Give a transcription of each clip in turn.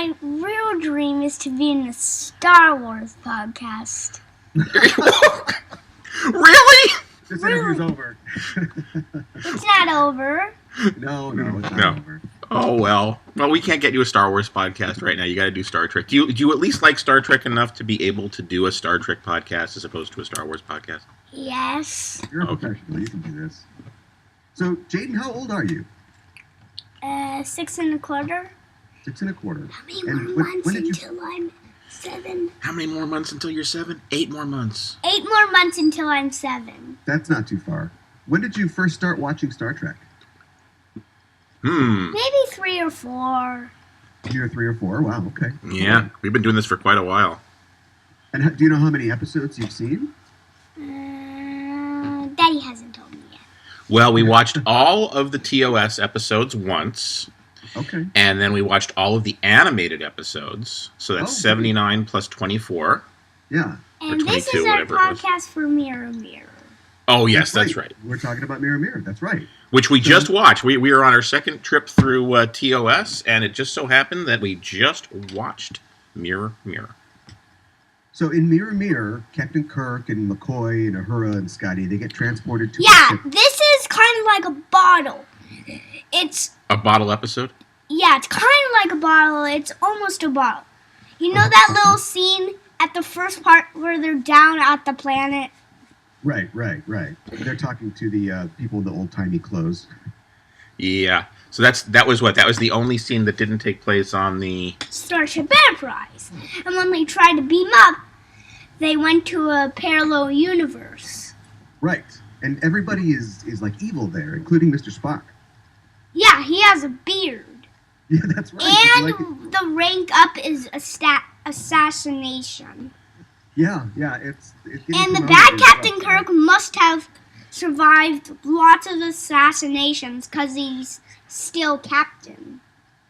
my real dream is to be in a Star Wars podcast. Really? This interview's over. It's not over. No, it's not over. Oh, well. Well, we can't get you a Star Wars podcast right now. You got to do Star Trek. Do you at least like Star Trek enough to be able to do a Star Trek podcast as opposed to a Star Wars podcast? Yes. You're a professional. You can do this. So, Jayden, how old are you? 6 1/4. 6 1/4. How many more months until I'm 7? How many more months until you're 7? 8 more months. 8 more months until I'm 7. That's not too far. When did you first start watching Star Trek? Maybe 3 or 4. You're 3 or 4? Wow, okay. Yeah, we've been doing this for quite a while. And do you know how many episodes you've seen? Daddy hasn't told me yet. Well, we watched all of the TOS episodes once. Okay. And then we watched all of the animated episodes. So that's 79 plus 24. Yeah. And this is our podcast for Mirror Mirror. Oh, yes, that's right. We're talking about Mirror Mirror. That's right. Which we just watched. We were on our second trip through TOS, and it just so happened that we just watched Mirror Mirror. So in Mirror Mirror, Captain Kirk and McCoy and Uhura and Scotty, they get transported to... Yeah, this is kind of like a bottle. It's... A bottle episode? Yeah, it's kind of like a bottle. It's almost a bottle. You know that little scene at the first part where they're down at the planet? Right. They're talking to the people in the old-timey clothes. Yeah. So that was what? That was the only scene that didn't take place on the... Starship Enterprise. And when they tried to beam up, they went to a parallel universe. Right. And everybody is like evil there, including Mr. Spock. Yeah, he has a beard. Yeah, that's right. And the rank up is assassination. Yeah, it's and the bad Captain Kirk must have survived lots of assassinations because he's still captain.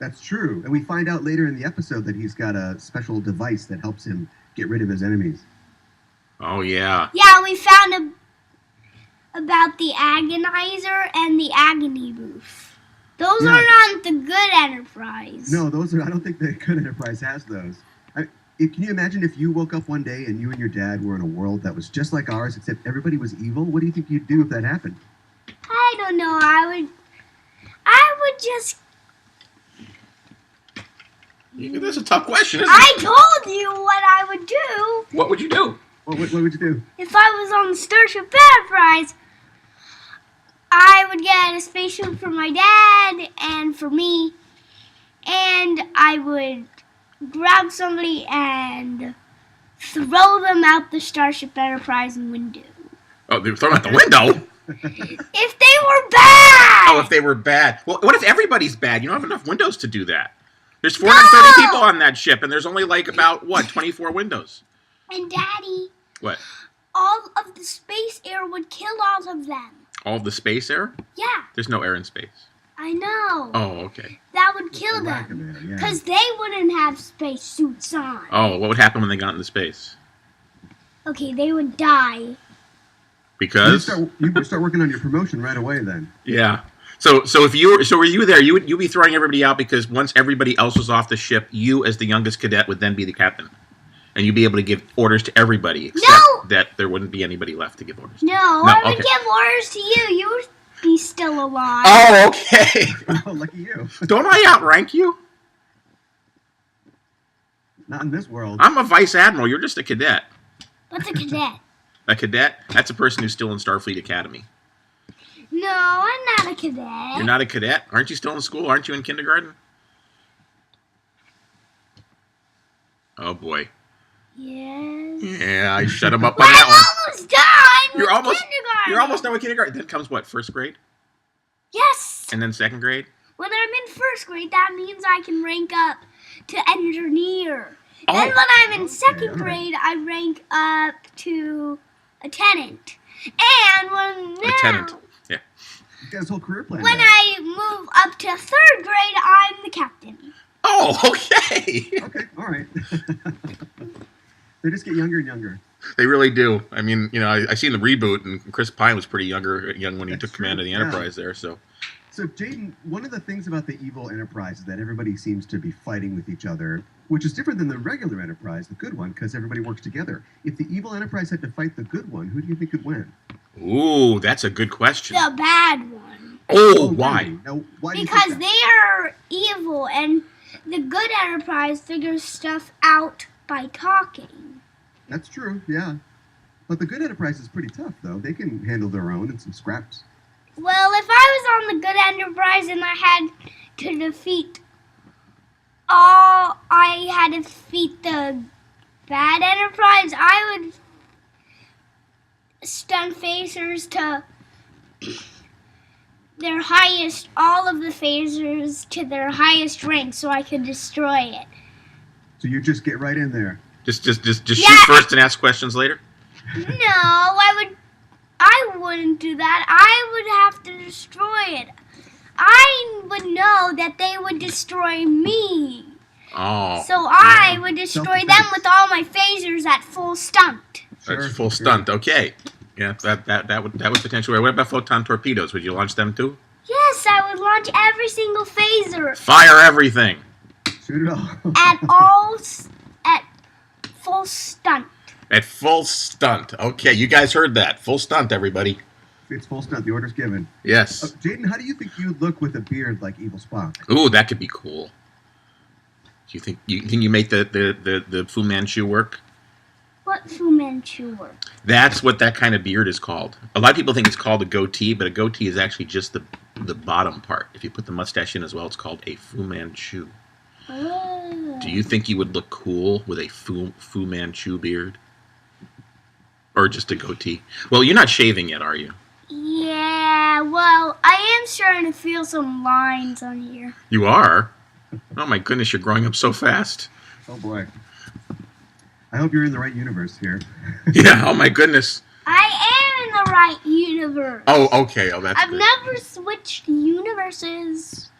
That's true. And we find out later in the episode that he's got a special device that helps him get rid of his enemies. Oh, yeah. Yeah, we found about the Agonizer and the Agony Booth. Those aren't on the good Enterprise. No, those are. I don't think the good Enterprise has those. Can you imagine if you woke up one day and you and your dad were in a world that was just like ours, except everybody was evil? What do you think you'd do if that happened? I don't know. I would just... That's a tough question, isn't it? I told you what I would do. What would you do? What would you do? If I was on the Starship Enterprise, I would get a spaceship for my dad and for me, and I would grab somebody and throw them out the Starship Enterprise window. Oh, they were thrown out the window? If they were bad! Oh, if they were bad. Well, what if everybody's bad? You don't have enough windows to do that. There's 430 people on that ship, and there's only about 24 windows. And Daddy... What? All of the space air would kill all of them. All of the space air? Yeah. There's no air in space. I know. Oh, okay. That would kill them. Because they wouldn't have space suits on. Oh, what would happen when they got into space? Okay, they would die. Because? You would start working on your promotion right away then. Yeah. So were you there? You'd be throwing everybody out because once everybody else was off the ship, you as the youngest cadet would then be the captain. And you'd be able to give orders to everybody except that there wouldn't be anybody left to give orders. No, I would give orders to you. You would be still alive. Oh, okay. Oh, lucky you. Don't I outrank you? Not in this world. I'm a vice admiral. You're just a cadet. What's a cadet? A cadet? That's a person who's still in Starfleet Academy. No, I'm not a cadet. You're not a cadet? Aren't you still in school? Aren't you in kindergarten? Oh, boy. Yes. Yeah, I shut him up on that one. I'm almost done with kindergarten. You're almost done with kindergarten. Then comes what? First grade? Yes. And then second grade? When I'm in first grade, that means I can rank up to engineer. Oh. Then when I'm in second grade, I rank up to lieutenant. And Lieutenant. Yeah. You got his whole career plan. When I move up to third grade, I'm the captain. Oh, okay. Okay, all right. They just get younger and younger. They really do. I mean, I seen the reboot, and Chris Pine was pretty young when he took command of the Enterprise there. So So, Jayden, one of the things about the evil Enterprise is that everybody seems to be fighting with each other, which is different than the regular Enterprise, the good one, because everybody works together. If the evil Enterprise had to fight the good one, who do you think could win? Ooh, that's a good question. The bad one. Oh, why? Really? Now, why do you Because think that? they are evil, and the good Enterprise figures stuff out by talking. That's true, yeah. But the good Enterprise is pretty tough, though. They can handle their own and some scraps. Well, if I was on the good Enterprise and I had to defeat the bad Enterprise, I would stun phasers to their highest, all of the phasers to their highest rank, so I could destroy it. So you just get right in there. Just shoot first and ask questions later? No, I wouldn't do that. I would have to destroy it. I would know that they would destroy me. Oh. So I would destroy them Self-defense. with all my phasers at full stunt. That's Sure, full sure. stunt. Okay. Yeah, that would potentially work. What about photon torpedoes? Would you launch them too? Yes, I would launch every single phaser Fire everything. Shoot it all. at full stunt. At full stunt. Okay, you guys heard that. Full stunt, everybody. It's full stunt. The order's given. Yes. Jayden, how do you think you'd look with a beard like Evil Spock? Ooh, that could be cool. Do you think you make the Fu Manchu work? What Fu Manchu work? That's what that kind of beard is called. A lot of people think it's called a goatee, but a goatee is actually just the bottom part. If you put the mustache in as well, it's called a Fu Manchu. Oh. Do you think you would look cool with a Fu Manchu beard? Or just a goatee? Well, you're not shaving yet, are you? Yeah, well, I am starting to feel some lines on here. You are? Oh my goodness, you're growing up so fast. Oh boy. I hope you're in the right universe here. Yeah, oh my goodness. I am in the right universe. Oh, okay. Oh, that's I've good. never switched universes.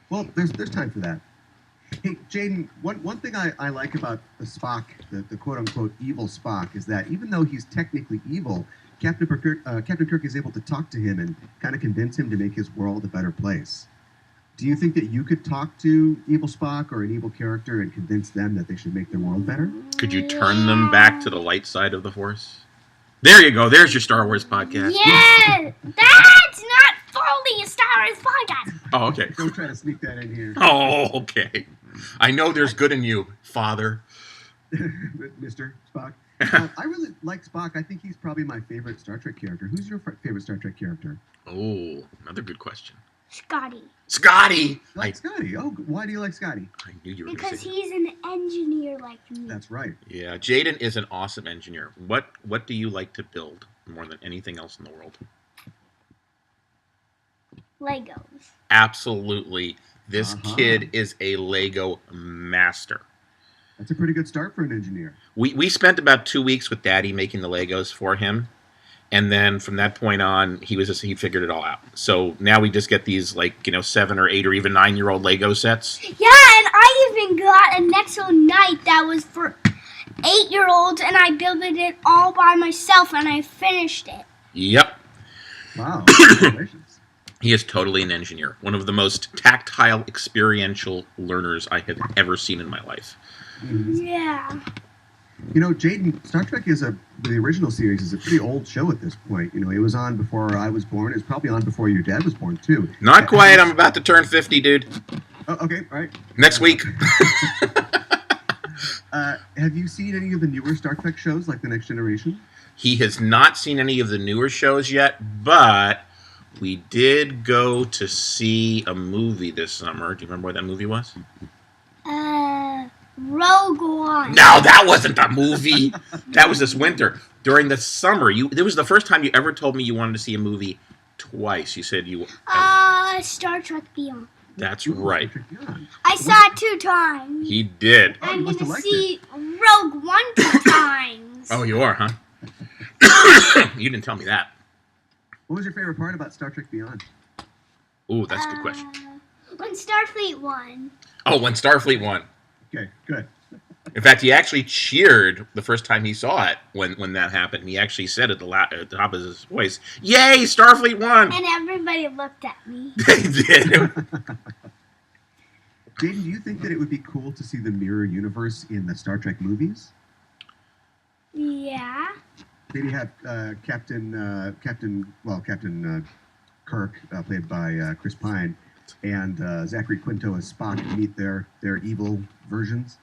Well, there's time for that. Hey, Jayden, one thing I like about the Spock, the quote-unquote evil Spock, is that even though he's technically evil, Captain Kirk is able to talk to him and kind of convince him to make his world a better place. Do you think that you could talk to evil Spock or an evil character and convince them that they should make their world better? Could you turn them back to the light side of the Force? There you go. There's your Star Wars podcast. Yeah, that's not fully a Star Wars podcast. Oh, okay. Don't try to sneak that in here, Oh, okay. I know there's good in you, Father. Mr. Spock. I really like Spock. I think he's probably my favorite Star Trek character. Who's your favorite Star Trek character? Oh, another good question. Scotty. Scotty! You like Scotty. Oh, why do you like Scotty? I knew you were going to Because say that. he's an engineer like me. That's right. Yeah, Jayden is an awesome engineer. What do you like to build more than anything else in the world? Legos. Absolutely. This Uh-huh. kid is a Lego master. That's a pretty good start for an engineer. We spent about 2 weeks with Daddy making the Legos for him. And then from that point on, he figured it all out. So now we just get these 7 or 8 or even 9-year-old Lego sets. Yeah, and I even got a Nexo Knight that was for 8-year-olds, and I built it all by myself, and I finished it. Yep. Wow. Congratulations. He is totally an engineer. One of the most tactile, experiential learners I have ever seen in my life. Yeah. You know, Jayden, Star Trek the original series is a pretty old show at this point. You know, it was on before I was born. It was probably on before your dad was born, too. Not quite. I'm about to turn 50, dude. Oh, okay, all right. Next week. Have you seen any of the newer Star Trek shows, like The Next Generation? He has not seen any of the newer shows yet, but we did go to see a movie this summer. Do you remember what that movie was? Rogue One. No, that wasn't a movie. That was this winter. During the summer, it was the first time you ever told me you wanted to see a movie twice. You said you... Star Trek Beyond. That's right. Star Trek Beyond. I saw it 2 times. He did. Oh, you I'm must have gonna liked see Rogue One 2 times. Oh, you are, huh? You didn't tell me that. What was your favorite part about Star Trek Beyond? Ooh, that's a good question. When Starfleet won. Oh, when Starfleet won. Okay, good. In fact, he actually cheered the first time he saw it when that happened. He actually said at the top of his voice, "Yay, Starfleet won!" And everybody looked at me. They did. Jayden, do you think that it would be cool to see the mirror universe in the Star Trek movies? Yeah. Maybe have Captain Kirk, played by Chris Pine, and Zachary Quinto as Spock meet their evil versions.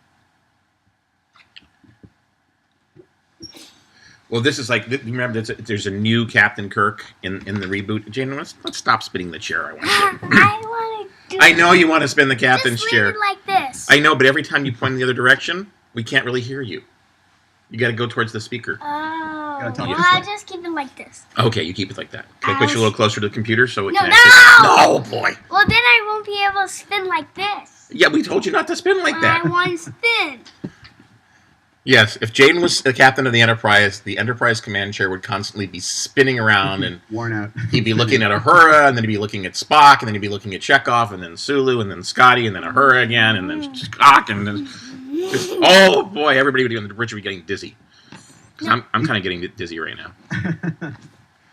Well, this is like, remember, there's a new Captain Kirk in the reboot. Jane, let's stop spinning the chair. I want to do I know you want to spin the captain's just chair. leave it like this. I know, but every time you point in the other direction, we can't really hear you. You got to go towards the speaker. Oh. talk Well, this I'll way. just keep it like this. Okay, you keep it like that. Can I push you a little closer to the computer so it No, can no! Oh, boy. Well, then I won't be able to spin like this. Yeah, we told you not to spin like that. I want to spin. Yes, if Jayden was the captain of the Enterprise command chair would constantly be spinning around, and Worn out. he'd be looking at Uhura, and then he'd be looking at Spock, and then he'd be looking at Chekhov, and then Sulu, and then Scotty, and then Uhura again, and then Spock, and then just, oh boy, everybody would be on the bridge would be getting dizzy. 'Cause I'm kind of getting dizzy right now.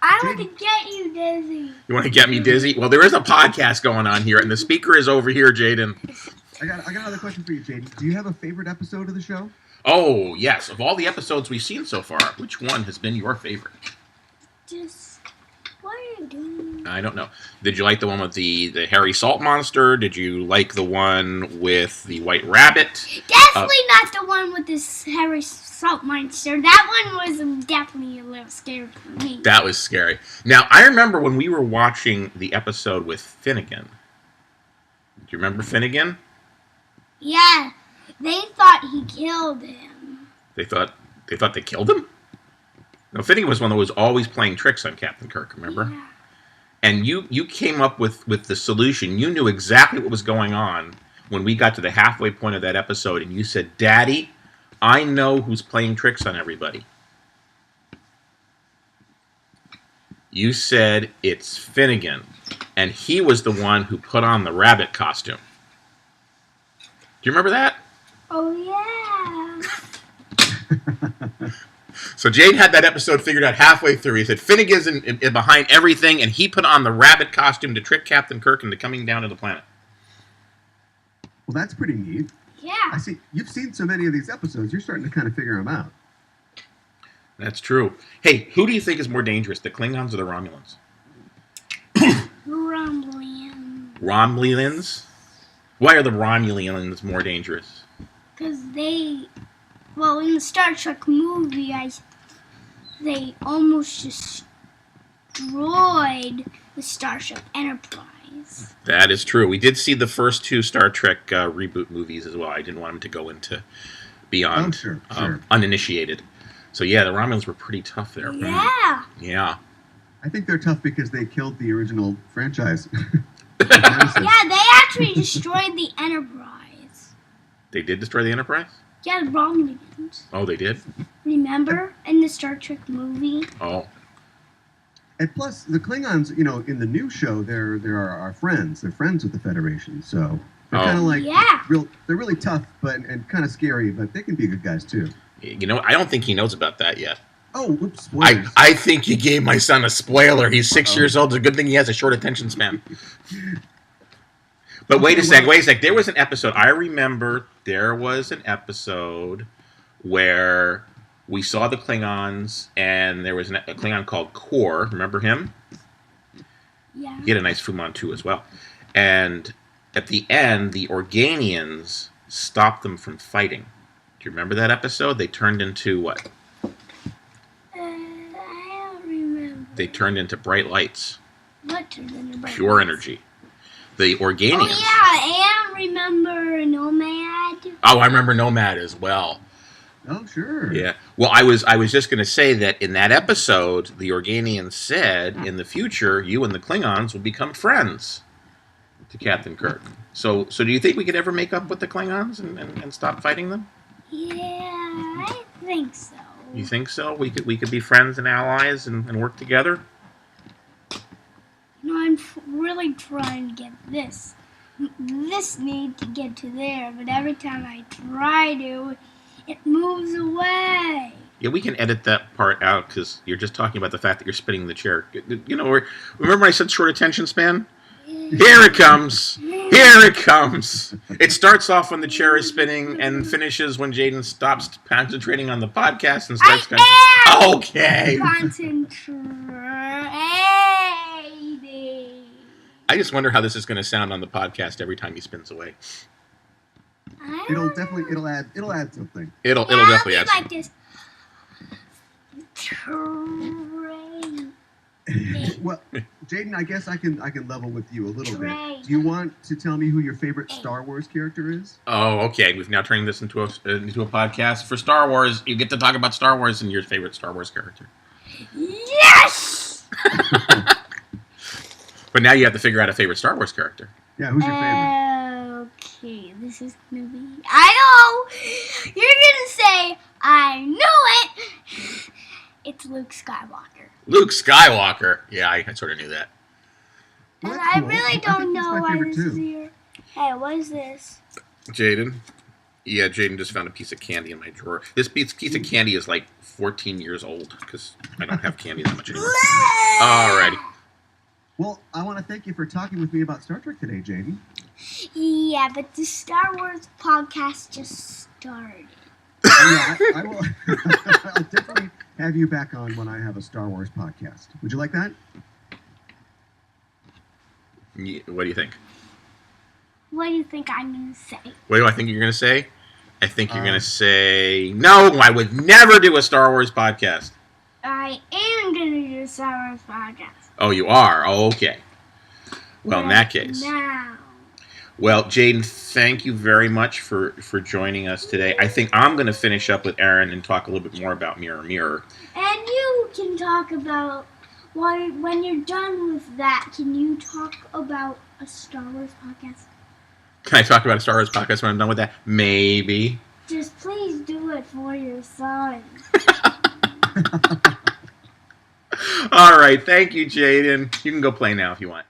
I want to get you dizzy. You want to get me dizzy? Well, there is a podcast going on here, and the speaker is over here, Jayden. I got another question for you, Jayden. Do you have a favorite episode of the show? Oh, yes. Of all the episodes we've seen so far, which one has been your favorite? Just, what are you doing? I don't know. Did you like the one with the hairy salt monster? Did you like the one with the white rabbit? Definitely not the one with this hairy salt monster. That one was definitely a little scary for me. That was scary. Now, I remember when we were watching the episode with Finnegan. Do you remember Finnegan? Yeah, they thought he killed him. They thought they killed him? No, Finnegan was one that was always playing tricks on Captain Kirk, remember? Yeah. And you came up with the solution. You knew exactly what was going on when we got to the halfway point of that episode, and you said, "Daddy, I know who's playing tricks on everybody." You said it's Finnegan, and he was the one who put on the rabbit costume. Do you remember that? Oh, yeah. So Jade had that episode figured out halfway through. He said Finnegan's in behind everything, and he put on the rabbit costume to trick Captain Kirk into coming down to the planet. Well, that's pretty neat. Yeah. I see. You've seen so many of these episodes. You're starting to kind of figure them out. That's true. Hey, who do you think is more dangerous, the Klingons or the Romulans? Rumbling. Romulans? Why are the Romulans more dangerous? Because well, in the Star Trek movie, they almost destroyed the Starship Enterprise. That is true. We did see the first two Star Trek reboot movies as well. I didn't want them to go into beyond sure. uninitiated. So yeah, the Romulans were pretty tough there. Yeah. Yeah. I think they're tough because they killed the original franchise. Yeah, they actually destroyed the Enterprise. They did destroy the Enterprise? Yeah, the Romulans. Oh, they did? Remember in the Star Trek movie? Oh. And plus, the Klingons, in the new show, they're our friends. They're friends with the Federation, so they're kind of like Yeah. They're really tough, and kind of scary, but they can be good guys too. You know, I don't think he knows about that yet. Oh, whoops! Spoilers. I think you gave my son a spoiler. He's 6 years old. It's a good thing he has a short attention span. But wait a sec. There was an episode. I remember there was an episode where we saw the Klingons, and there was a Klingon called Kor. Remember him? Yeah. He had a nice Fu Manchu as well. And at the end, the Organians stopped them from fighting. Do you remember that episode? They turned into what? I don't remember. They turned into bright lights. What turned into bright Pure lights? energy. The Organians. Oh yeah, and remember Nomad? Oh, I remember Nomad as well. Oh, sure. Yeah. Well, I was just going to say that in that episode, the Organians said, in the future, you and the Klingons will become friends to Captain Kirk. So do you think we could ever make up with the Klingons and stop fighting them? Yeah, I think so. You think so? We could be friends and allies and work together? I'm really trying to get this need to get to there, but every time I try to, It moves away. Yeah, we can edit that part out because you're just talking about the fact that you're spinning the chair. You know, remember when I said short attention span? Here it comes. Here it comes. It starts off when the chair is spinning and finishes when Jayden stops concentrating on the podcast and starts Okay. Concentrating. I just wonder how this is going to sound on the podcast every time he spins away. It'll add something. It'll definitely add like something. this. Well, Jayden, I guess I can level with you a little Train. bit. Do you want to tell me who your favorite Star Wars character is? Oh, okay. We've now turned this into a podcast for Star Wars. You get to talk about Star Wars and your favorite Star Wars character. Yes! But now you have to figure out a favorite Star Wars character. Yeah, who's your favorite? Okay, this is gonna be. I know! You're gonna say, I know it! It's Luke Skywalker. Luke Skywalker. Yeah, I sort of knew that. Well, And that's I cool. really I think don't that's know my why favorite this is too. here. Hey, what is this? Jayden? Yeah, Jayden just found a piece of candy in my drawer. This piece of candy is like 14 years old because I don't have candy that much anymore. Alrighty. Well, I want to thank you for talking with me about Star Trek today, Jayden. Yeah, but the Star Wars podcast just started. Oh, yeah, I will. I'll definitely have you back on when I have a Star Wars podcast. Would you like that? Yeah, what do you think? What do you think I'm gonna say? What do I think you're going to say? I think you're going to say, no, I would never do a Star Wars podcast. I am gonna do a Star Wars podcast. Oh, you are? Oh, okay. Well, in that case. Now. Well, Jayden, thank you very much for joining us today. I think I'm going to finish up with Aaron and talk a little bit more about Mirror Mirror. And you can talk about when you're done with that. Can you talk about a Star Wars podcast? Can I talk about a Star Wars podcast when I'm done with that? Maybe. Just please do it for your son. All right. Thank you, Jayden. You can go play now if you want.